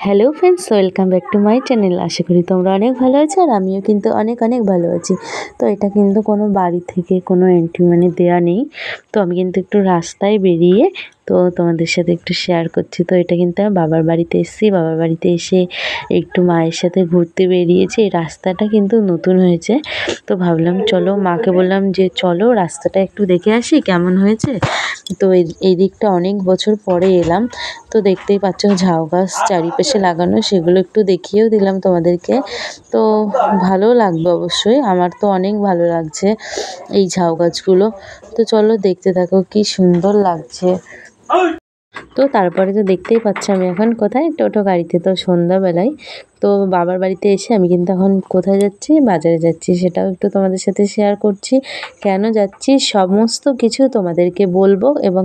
Hello friends, welcome back to my channel. আশা করি তোমরা অনেক ভালো আছো আর আমিও কিন্তু অনেক অনেক ভালো আছি। তো এটা কিন্তু কোনো বাড়ি থেকে কোনো এন্ট্রি মানে দেওয়া নেই। তো আমি কিন্তু একটু রাস্তায় বেরিয়ে তোমাদের সাথে একটু শেয়ার করছি। তো এটা কিন্তু আমি বাবার বাড়িতে এসেছি। বাবার বাড়িতে এসে একটু মায়ের সাথে ঘুরতে বেরিয়েছি। এই রাস্তাটা কিন্তু নতুন হয়েছে, তো ভাবলাম চলো, মাকে বললাম যে চলো রাস্তাটা একটু দেখে আসি কেমন হয়েছে। তো এই দিকটা অনেক বছর পরে এলাম। তো দেখতেই পাচ্ছ ঝাউ গাছ চারিপাশে লাগানো, সেগুলো একটু দেখিয়েও দিলাম তোমাদেরকে। তো ভালো লাগবে অবশ্যই, আমার তো অনেক ভালো লাগছে এই ঝাউ গাছগুলো। তো চলো দেখতে থাকো, কি সুন্দর লাগছে। তো তারপরে তো দেখতেই পাচ্ছ আমি এখন কোথায়, টোটো গাড়িতে। তো সন্ধ্যাবেলায় তো বাবার বাড়িতে এসে আমি কিন্তু এখন কোথায় যাচ্ছি, বাজারে যাচ্ছি, সেটাও একটু তোমাদের সাথে শেয়ার করছি। কেন যাচ্ছি সমস্ত কিছু তোমাদেরকে বলবো এবং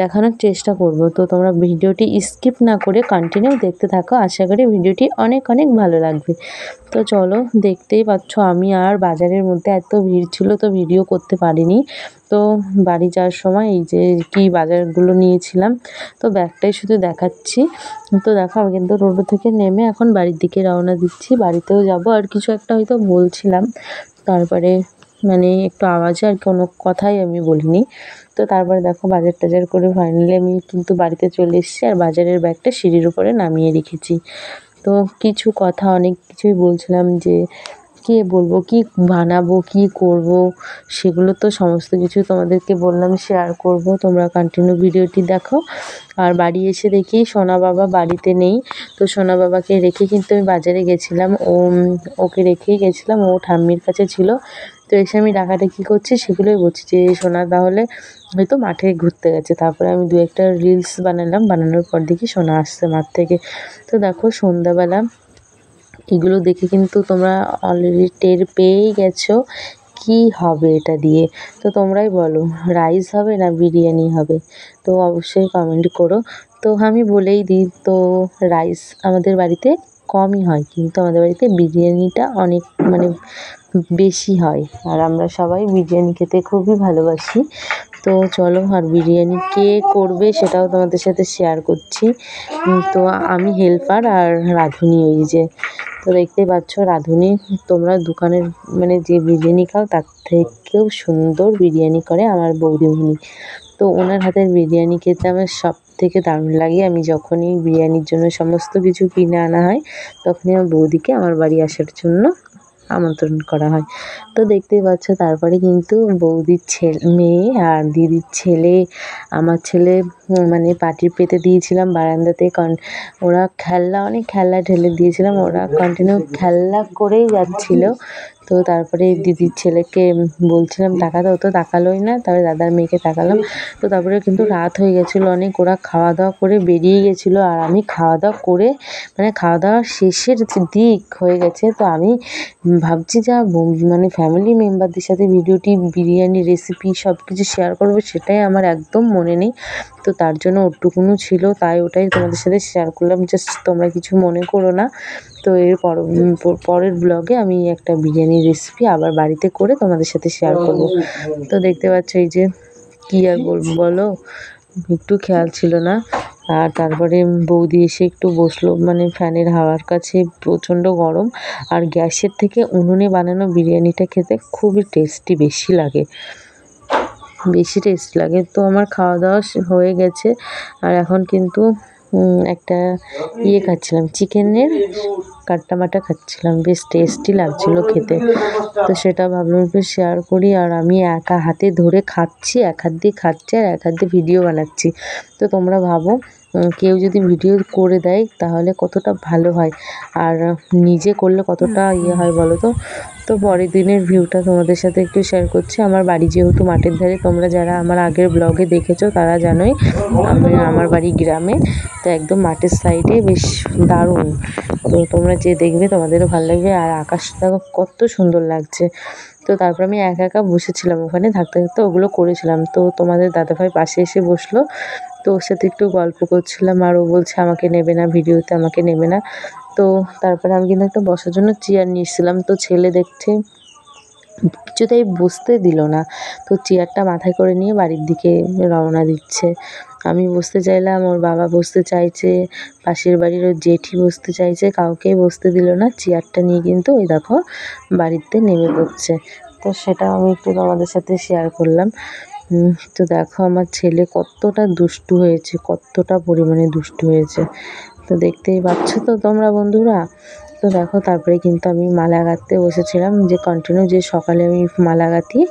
দেখানোর চেষ্টা করব। তো তোমরা ভিডিওটি স্কিপ না করে কন্টিনিউ দেখতে থাকো, আশা করি ভিডিওটি অনেক অনেক ভালো লাগবে। তো চলো, দেখতেই পাচ্ছ আমি আর বাজারের মধ্যে এত ভিড় ছিল তো ভিডিও করতে পারিনি। তো বাড়ি যাওয়ার সময় এই যে কি বাজারগুলো নিয়েছিলাম, তো ব্যাগটাই শুধু দেখাচ্ছি। তো দেখো আমি কিন্তু টোটো থেকে নেমে এখন বাড়ির দিকে রওনা দিচ্ছি, বাড়িতেও যাব। আর কিছু একটা হয়তো বলছিলাম, তারপরে মানে একটু আওয়াজে আর কোনো কথাই আমি বলিনি। তো তারপরে দেখো বাজার টাজার করে ফাইনালি আমি কিন্তু বাড়িতে চলে এসেছি, আর বাজারের ব্যাগটা সিঁড়ির উপরে নামিয়ে রেখেছি। তো কিছু কথা অনেক কিছুই বলছিলাম যে কে বলবো, কি বানাবো, কি করব, সেগুলো তো সমস্ত কিছু তোমাদেরকে বললাম শেয়ার করব। তোমরা কন্টিনিউ ভিডিওটি দেখো। আর বাড়ি এসে দেখি সোনা বাবা বাড়িতে নেই। তো সোনা বাবাকে রেখে কিন্তু আমি বাজারে গেছিলাম, ওকে রেখেই গেছিলাম, ও ঠাম্মির কাছে ছিল। তো এসে আমি ডাকাডাকি করছি, সেগুলোই বলছি যে সোনা তাহলে হয়তো মাঠে ঘুরতে গেছে। তারপরে আমি দু একটা রিলস বানালাম, বানানোর পর দেখি সোনা আসছে মাঠ থেকে। তো দেখো সন্ধ্যাবেলা এগুলো দেখে কিন্তু তোমরা অলরেডি টের পেয়েই গেছো কি হবে এটা দিয়ে। তো তোমরাই বলো, রাইস হবে না বিরিয়ানি হবে? তো অবশ্যই কমেন্ট করো। তো আমি বলেই দিই, তো রাইস আমাদের বাড়িতে কমই হয়, কিন্তু আমাদের বাড়িতে বিরিয়ানিটা অনেক মানে বেশি হয়, আর আমরা সবাই বিরিয়ানি খেতে খুবই ভালোবাসি। তো চলো, আর বিরিয়ানি কে করবে সেটাও তোমাদের সাথে শেয়ার করছি। তো আমি হেল্পার আর রাঁধুনি ওই যে। তো দেখতেই পাচ্ছ রাঁধুনি, তোমরা দোকানের মানে যে বিরিয়ানি খাও তার থেকেও সুন্দর বিরিয়ানি করে আমার বৌদিমণি। তো ওনার হাতের বিরিয়ানি খেতে আমার সব থেকে দারুণ লাগে। আমি যখনই বিরিয়ানির জন্য সমস্ত কিছু কিনে আনা হয়, তখনই আমার বৌদিকে আমার বাড়ি আসার জন্য আমন্ত্রণ করা হয়। তো দেখতেই পাচ্ছ তারপরে কিন্তু বৌদির মেয়ে আর দিদির ছেলে, আমার ছেলে মানে পার্টি পেতে দিয়েছিলাম বারান্দাতে, কারণ ওরা অনেক খেলনা ঢেলে দিয়েছিলাম, ওরা কন্টিনিউ খেলনা করেই যাচ্ছিল। তো তারপরে দিদির ছেলেকে বলছিলাম টাকা দাও, তো তাকালোই না। তারপরে দাদার মেয়েকে তাকালাম। তো তারপরে কিন্তু রাত হয়ে গেছিলো অনেক, ওরা খাওয়া দাওয়া করে বেরিয়ে গেছিলো, আর আমি খাওয়া দাওয়া করে মানে খাওয়া দাওয়া শেষের দিক হয়ে গেছে। তো আমি ভাবছি যা মানে ফ্যামিলি মেম্বারদের সাথে ভিডিওটি বিরিয়ানির রেসিপি সব কিছু শেয়ার করবো, সেটাই আমার একদম মনে নেই। তো তার জন্য ওটুকুনো ছিল, তাই ওটাই তোমাদের সাথে শেয়ার করলাম, জাস্ট তোমরা কিছু মনে করো না। তো এর পরের ব্লগে আমি একটা বিরিয়ানির রেসিপি আবার বাড়িতে করে তোমাদের সাথে শেয়ার করব। তো দেখতে পাচ্ছ এই যে কী আর বলবো বলো, একটু খেয়াল ছিল না। আর তারপরে বৌদি এসে একটু বসলো মানে ফ্যানের হাওয়ার কাছে, প্রচণ্ড গরম। আর গ্যাসের থেকে উনুনে বানানো বিরিয়ানিটা খেতে খুবই টেস্টি, বেশি টেস্টি লাগে। তো আমার খাওয়া দাওয়া হয়ে গেছে, আর এখন কিন্তু একটা খাচ্ছিলাম, চিকেনের কাট্টামাটা খাচ্ছিলাম, বেশ টেস্টি লাগছিলো খেতে। তো সেটা ভাবলাম একটু শেয়ার করি। আর আমি একা হাতে ধরে খাচ্ছি, এক হাত দিয়ে খাচ্ছি আর এক হাত দিয়ে ভিডিও বানাচ্ছি। তো তোমরা ভাবো, কেউ যদি ভিডিও করে দেয় তাহলে কতটা ভালো হয়, আর নিজে করলে কতটা হয় বলো তো। তো পরের দিনের ভিউটা তোমাদের সাথে একটু শেয়ার করছি। আমার বাড়ি যেহেতু মাঠের ধারে, তোমরা যারা আমার আগের ব্লগে দেখেছো তারা জানোই আমার বাড়ি গ্রামে। তো একদম মাঠের সাইডে, বেশ দারুণ। তো তোমরা যে দেখবে তোমাদেরও ভালো লাগবে। আর আকাশটা কত সুন্দর লাগছে। তো তারপর আমি একা একা বসেছিলাম ওখানে, থাকতে থাকতে ওগুলো করেছিলাম। তো তোমাদের দাদাভাই পাশে এসে বসলো, তো ওর সাথে একটু গল্প করছিলাম, আর ও বলছে আমাকে নেবে না ভিডিওতে, আমাকে নেবে না। তো তারপরে আমি কিন্তু একটা বসার জন্য চেয়ার নিয়ে এসেছিলাম। তো ছেলে দেখছে কিছুতেই বসতে দিল না, তো চেয়ারটা মাথায় করে নিয়ে বাড়ির দিকে রওনা দিচ্ছে। আমি বসতে চাইলাম, ওর বাবা বসতে চাইছে, পাশের বাড়ির ওর জেঠি বসতে চাইছে, কাউকেই বসতে দিল না। চেয়ারটা নিয়ে কিন্তু ওই দেখো বাড়িতে নেমে পড়ছে। তো সেটা আমি একটু তোমাদের সাথে শেয়ার করলাম। তো দেখো আমার ছেলে কতটা দুষ্টু হয়েছে, কতটা পরিমাণে দুষ্টু হয়েছে। তো দেখতেই পাচ্ছ তো তোমরা বন্ধুরা। তো দেখো তারপরে কিন্তু আমি মালা গাঁথতে বসেছিলাম, যে কন্টিনিউ যে সকালে আমি মালা গাঁথি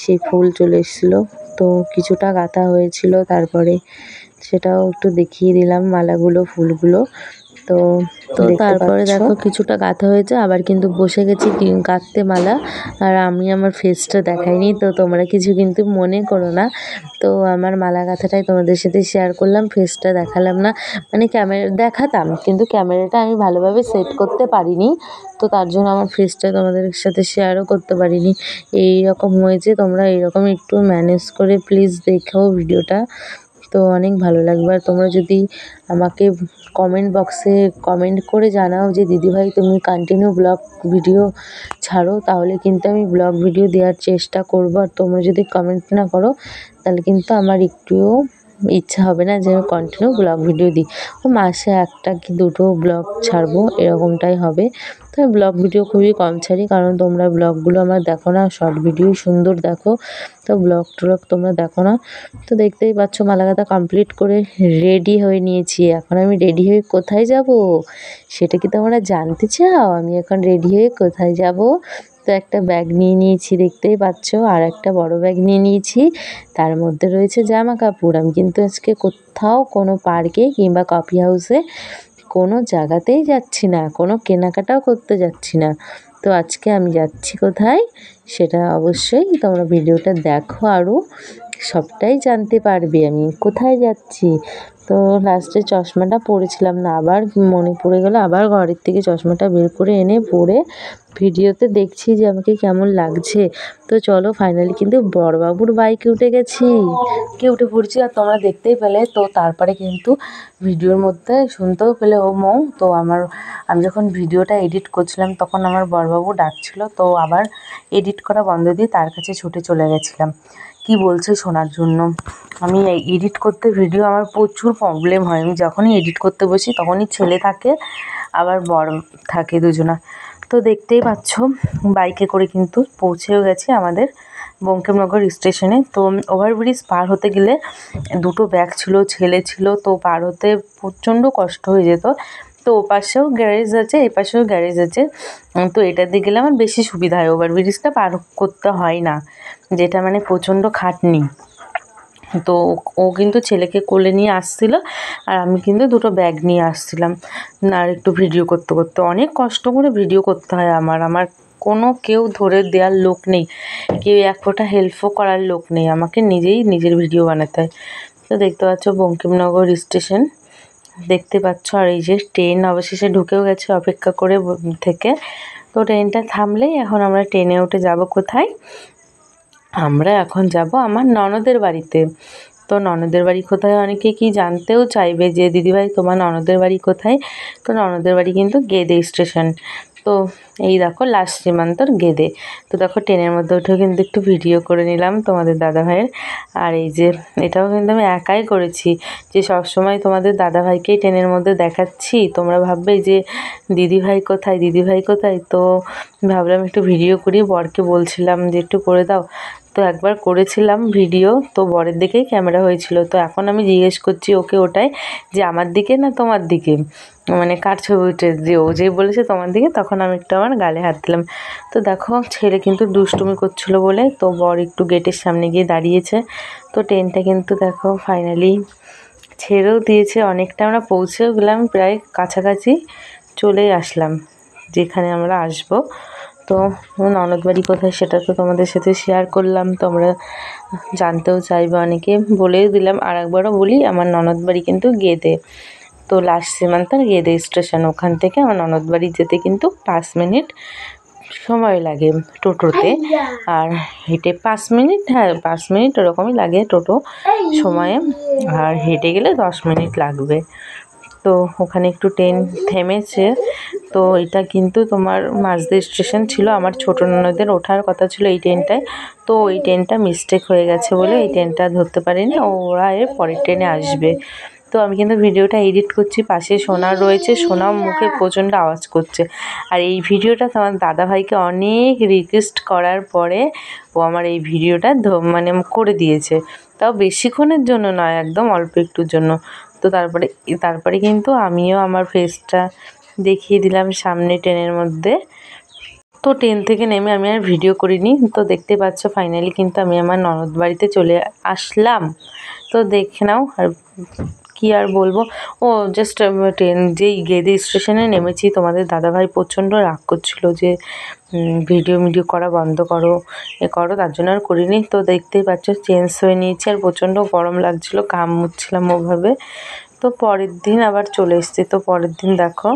সেই ফুল চলে এসেছিলো। তো কিছুটা গাঁথা হয়েছিল, তারপরে সেটাও একটু দেখিয়ে দিলাম মালাগুলো, ফুলগুলো। তো তারপরে দেখো কিছুটা গাঁথা হয়েছে, আবার কিন্তু বসে গেছি গাঁথতে মালা। আর আমি আমার ফেসটা দেখাইনি, তো তোমরা কিছু কিন্তু মনে করো না। তো আমার মালা গাঁথাটাই তোমাদের সাথে শেয়ার করলাম, ফেসটা দেখালাম না। মানে দেখাতাম, কিন্তু ক্যামেরাটা আমি ভালোভাবে সেট করতে পারিনি, তো তার জন্য আমার ফেসটা তোমাদের সাথে শেয়ারও করতে পারিনি। এই রকম হয়েছে, তোমরা এইরকম একটু ম্যানেজ করে প্লিজ দেখো ভিডিওটা, তো অনেক ভালো লাগবে। আর তোমরা যদি আমাকে কমেন্ট বক্সে কমেন্ট করে জানাও যে দিদিভাই তুমি কন্টিনিউ ব্লগ ভিডিও ছাড়ো, তাহলে কিন্তু আমি ব্লগ ভিডিও দেওয়ার চেষ্টা করব। আর তোমরা যদি কমেন্ট না করো তাহলে কিন্তু আমার একটুও ইচ্ছা হবে না যে আমি কন্টিনিউ ব্লগ ভিডিও দিই। মাসে একটা কি দুটো ব্লগ ছাড়বো, এরকমটাই হবে। তো আমি ব্লগ ভিডিও খুবই কম ছাড়ি, কারণ তোমরা ব্লগগুলো আমার দেখো না, শর্ট ভিডিও সুন্দর দেখো, তো ব্লগ ট্লগ তোমরা দেখো না। তো দেখতেই পাচ্ছ মালা গাঁথা কমপ্লিট করে রেডি হয়ে নিয়েছি। এখন আমি রেডি হয়ে কোথায় যাব সেটা কি তোমরা জানতে চাও? আমি এখন রেডি হয়ে কোথায় যাব? তো একটা ব্যাগ নিয়ে নিয়েছি দেখতেই পাচ্ছ, আর একটা বড় ব্যাগ নিয়ে নিয়েছি, তার মধ্যে রয়েছে জামা কাপড়। আমি কিন্তু আজকে কোথাও কোনো পার্কে কিংবা কফি হাউসে কোনো জায়গাতেই যাচ্ছি না, কোনো কেনাকাটাও করতে যাচ্ছি না। তো আজকে আমি যাচ্ছি কোথায় সেটা অবশ্যই তোমরা ভিডিওটা দেখো, আরও সবটাই জানতে পারবে আমি কোথায় যাচ্ছি। তো লাস্টে চশমাটা পরেছিলাম না, আবার মনে পড়ে গেল, আবার ঘরের থেকে চশমাটা বের করে এনে পরে ভিডিওতে দেখছি যে আমাকে কেমন লাগছে। তো চলো ফাইনালি কিন্তু বড়বাবুর বাইকে উঠে গেছি, উঠে পড়ছি, আর তোমরা দেখতেই পেলে। তো তারপরে কিন্তু ভিডিওর মধ্যে শুনতেও পেলে ও মৌ। তো আমি যখন ভিডিওটা এডিট করছিলাম তখন আমার বড়বাবু ডাকছিল, তো আবার এডিট করা বন্ধ দিয়ে তার কাছে ছুটে চলে গেছিলাম কি বলছে শোনার জন্য। আমি এডিট করতে ভিডিও আমার প্রচুর প্রবলেম হয়, আমি যখনই এডিট করতে বসি তখনই ছেলে থাকে আবার বড় থাকে দুজনা। তো দেখতেই পাচ্ছ বাইকে করে কিন্তু পৌঁছেও গেছি আমাদের বঙ্কিমনগর স্টেশনে। তো ওভারব্রিজ পার হতে গেলে দুটো ব্যাগ ছিল, ছেলে ছিল, তো পার হতে প্রচণ্ড কষ্ট হয়ে যেত। তো ও পাশেও গ্যারেজ আছে, এই পাশেও গ্যারেজ আছে, তো এটা দিয়ে গেলে আমার বেশি সুবিধা হয়, ওভারব্রিজটা পার করতে হয় না, যেটা মানে প্রচণ্ড খাটনি। তো ও কিন্তু ছেলেকে কোলে নিয়ে আসছিল, আর আমি কিন্তু দুটো ব্যাগ নিয়ে আসছিলাম। আর একটু ভিডিও করতে করতে অনেক কষ্ট করে ভিডিও করতে হয় আমার কোনো কেউ ধরে দেওয়ার লোক নেই, কেউ এক ফোঁটা হেল্পও করার লোক নেই, আমাকে নিজেই নিজের ভিডিও বানাতে হয়। তো দেখতে পাচ্ছ বঙ্কিমনগর স্টেশন দেখতে পাচ্ছ, আর এই যে ট্রেন অবশেষে ঢুকেও গেছে অপেক্ষা করে থেকে। তো ট্রেনটা থামলেই এখন আমরা ট্রেনে উঠে যাব কোথায়? আমরা এখন যাব আমার ননদের বাড়িতে। তো ননদের বাড়ি কোথায় অনেকে কি জানতেও চাইবে যে দিদিভাই তোমার ননদের বাড়ি কোথায়? তো ননদের বাড়ি কিন্তু গেদে স্টেশন। তো এই দেখো লাস্ট সীমান্তর গেদে। তো দেখো ট্রেনের মধ্যে উঠেও কিন্তু একটু ভিডিও করে নিলাম তোমাদের দাদাভাইয়ের। আর এই যে এটাও কিন্তু আমি একাই করেছি, যে সবসময় তোমাদের দাদাভাইকেই ট্রেনের মধ্যে দেখাচ্ছি, তোমরা ভাববে যে দিদিভাই কোথায়, দিদিভাই কোথায়। তো ভাবলাম একটু ভিডিও করি, বরকে বলছিলাম যে একটু করে দাও। তো একবার করেছিলাম ভিডিও, তো বরের দিকেই ক্যামেরা হয়েছিল। তো এখন আমি জিজ্ঞেস করছি ওকে ওটাই যে আমার দিকে না তোমার দিকে, মানে কার ছবি উঠে, যে ও যেই বলেছে তোমার দিকে, তখন আমি একটু আমার গালে হাত দিলাম। তো দেখো ছেলে কিন্তু দুষ্টুমি করছিল বলে তো বর একটু গেটের সামনে গিয়ে দাঁড়িয়েছে। তো ট্রেনটা কিন্তু দেখো ফাইনালি ছেড়েও দিয়েছে, অনেকটা আমরা পৌঁছেও গেলাম, প্রায় কাছাকাছি চলে আসলাম যেখানে আমরা আসবো। তো ননদ বাড়ি কোথায় সেটা তো তোমাদের সাথে শেয়ার করলাম, তোমরা জানতেও চাইবে অনেকে, বলেও দিলাম। আর একবারও বলি, আমার ননদ বাড়ি কিন্তু গেদে। তো লাস্ট সীমান্তের গেদে স্টেশন, ওখান থেকে আমার ননদ বাড়ি যেতে কিন্তু 5 মিনিট সময় লাগে টোটোতে, আর হেঁটে 5 মিনিট, হ্যাঁ 5 মিনিট ওরকমই লাগে টোটো সময়ে, আর হেঁটে গেলে 10 মিনিট লাগবে। তো ওখানে একটু ট্রেন থেমেছে, তো এটা কিন্তু তোমার মাঝদা স্টেশন ছিল, আমার ছোটো ননদের ওঠার কথা ছিল এই ট্রেনটায়, তো ওই ট্রেনটা মিস্টেক হয়ে গেছে বলে এই ট্রেনটা ধরতে পারিনি, ওরা এর পরের ট্রেনে আসবে। তো আমি কিন্তু ভিডিওটা এডিট করছি, পাশে সোনা রয়েছে, সোনা মুখে প্রচণ্ড আওয়াজ করছে। আর এই ভিডিওটা তোমার দাদাভাইকে অনেক রিকোয়েস্ট করার পরে ও আমার এই ভিডিওটা মানে করে দিয়েছে, তাও বেশিক্ষণের জন্য নয়, একদম অল্প একটুর জন্য। তো তারপরে কিন্তু আমিও আমার ফেসটা দেখিয়ে দিলাম সামনে ট্রেনের মধ্যে। তো ট্রেন থেকে নেমে আমি আর ভিডিও করিনি। তো দেখতে পাচ্ছ ফাইনালি কিন্তু আমি আমার ননদ বাড়িতে চলে আসলাম। তো দেখে নাও, আর কি আর বলবো। ও জাস্ট ট্রেন যেই গেদে স্টেশনে নেমেছি তোমাদের দাদাভাই প্রচণ্ড রাগ করছিল যে ভিডিও করা বন্ধ করো, করো, তার জন্য আর করিনি। তো দেখতেই পাচ্ছ চেঞ্জ হয়ে নিয়েছি, আর প্রচণ্ড গরম লাগছিলো, ঘাম মুছছিলাম ওভাবে। তো পরের দিন আবার চলে এসেছি। তো পরের দিন দেখো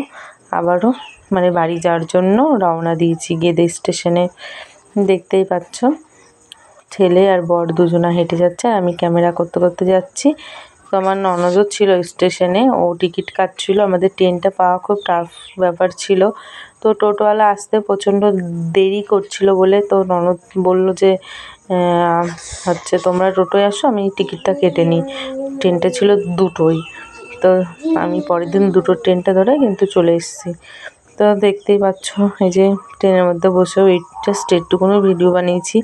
আবারও মানে বাড়ি যাওয়ার জন্য রওনা দিয়েছি গেদে স্টেশনে। দেখতেই পাচ্ছ ছেলে আর বর দুজনা হেঁটে যাচ্ছে, আর আমি ক্যামেরা করতে করতে যাচ্ছি। তো আমার ননদও ছিল স্টেশনে, ও টিকিট কাটছিল। আমাদের ট্রেনটা পাওয়া খুব টাফ ব্যাপার ছিল। তো টোটোওয়ালা আসতে প্রচণ্ড দেরি করছিল বলে তো ননদ বলল যে হচ্ছে তোমরা টোটোয় আসো, আমি টিকিটটা কেটে নিই। ট্রেনটা ছিল দুটোই, তো আমি পরের দিন দুটো ট্রেনটা ধরে কিন্তু চলে এসেছি। তো দেখতেই পাচ্ছ এই যে ট্রেনের মধ্যে বসেও জাস্ট একটুকুনো ভিডিও বানিয়েছি।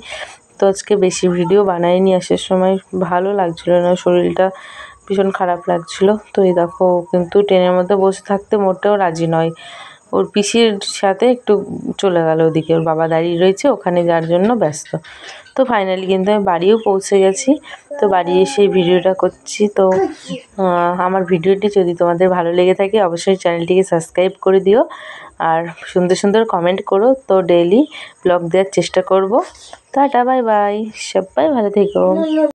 তো আজকে বেশি ভিডিও বানাইনি, আসার সময় ভালো লাগছিল না, শরীরটা ভীষণ খারাপ লাগছিল। তো এই দেখো কিন্তু ট্রেনের মধ্যে বসে থাকতে মোটেও রাজি নয়, ওর পিসির সাথে একটু চলে গেল ওদিকে, ওর বাবা দাঁড়িয়ে রয়েছে ওখানে, যার জন্য ব্যস্ত। তো ফাইনালি কিন্তু আমি বাড়িও পৌঁছে গেছি। তো বাড়ি এসে ভিডিওটা করছি। তো আমার ভিডিওটি যদি তোমাদের ভালো লেগে থাকে অবশ্যই চ্যানেলটিকে সাবস্ক্রাইব করে দিও, আর সুন্দর সুন্দর কমেন্ট করো। তো ডেইলি ব্লগ দেওয়ার চেষ্টা করব। টাটা, বাই বাই, সবাই ভালো থেকো।